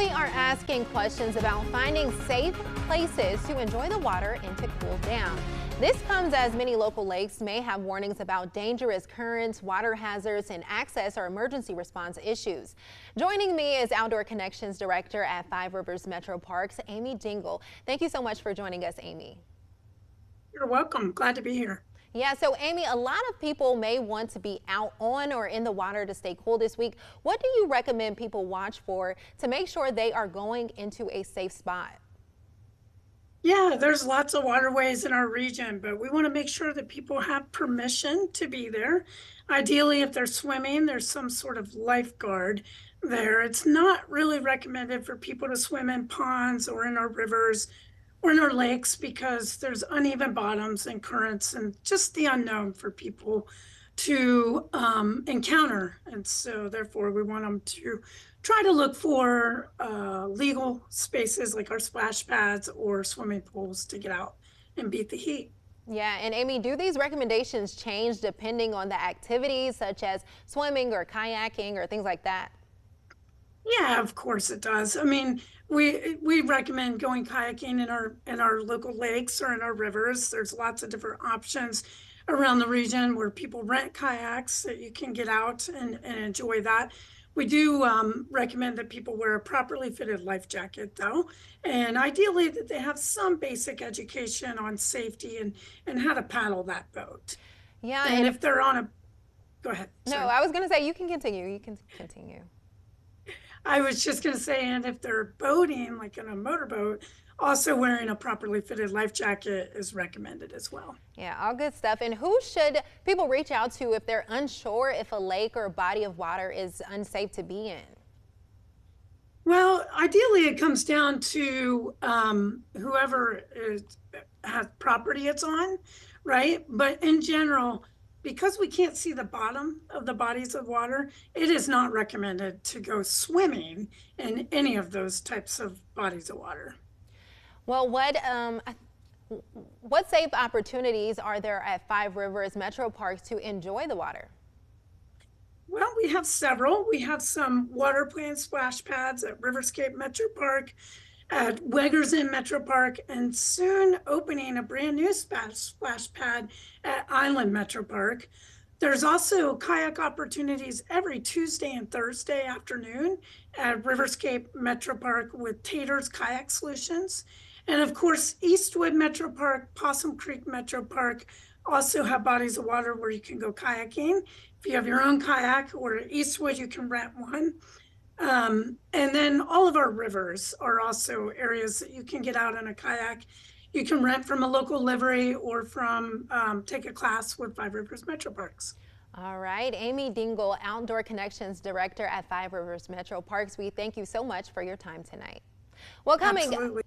We are asking questions about finding safe places to enjoy the water and to cool down. This comes as many local lakes may have warnings about dangerous currents, water hazards, and access or emergency response issues. Joining me is Outdoor Connections Director at Five Rivers Metro Parks, Amy Dingle. Thank you so much for joining us, Amy. You're welcome. Glad to be here. Yeah, so Amy, a lot of people may want to be out on or in the water to stay cool this week. What do you recommend people watch for to make sure they are going into a safe spot? Yeah, there's lots of waterways in our region, but we want to make sure that people have permission to be there. Ideally, if they're swimming, there's some sort of lifeguard there. It's not really recommended for people to swim in ponds or in our rivers or in our lakes because there's uneven bottoms and currents and just the unknown for people to encounter. And so therefore we want them to try to look for legal spaces like our splash pads or swimming pools to get out and beat the heat. Yeah, and Amy, do these recommendations change depending on the activities such as swimming or kayaking or things like that? Yeah, of course it does. I mean, we recommend going kayaking in our local lakes or in our rivers. There's lots of different options around the region where people rent kayaks that you can get out and enjoy that. We do recommend that people wear a properly fitted life jacket though, and ideally that they have some basic education on safety and how to paddle that boat. Yeah, And if they're on a, go ahead. no, Sorry. I was going to say you can continue. You can continue. I was just going to say, and if they're boating, like in a motorboat, also wearing a properly fitted life jacket is recommended as well. Yeah, all good stuff. And who should people reach out to if they're unsure if a lake or body of water is unsafe to be in? Well, ideally, it comes down to has property it's on, right? But in general, because we can't see the bottom of the bodies of water, it is not recommended to go swimming in any of those types of bodies of water. Well, what safe opportunities are there at Five Rivers Metro Parks to enjoy the water? Well, we have several. We have some water plane splash pads at Riverscape Metro Park, at Weggers Inn Metro Park, and soon opening a brand new splash pad at Island Metro Park. There's also kayak opportunities every Tuesday and Thursday afternoon at Riverscape Metro Park with Tater's Kayak Solutions. And of course, Eastwood Metro Park, Possum Creek Metro Park also have bodies of water where you can go kayaking. If you have your own kayak, or at Eastwood, you can rent one. And then all of our rivers are also areas that you can get out in a kayak. You can rent from a local livery or from take a class with Five Rivers Metro Parks. All right, Amy Dingle, Outdoor Connections Director at Five Rivers Metro Parks. We thank you so much for your time tonight. Well, coming Absolutely.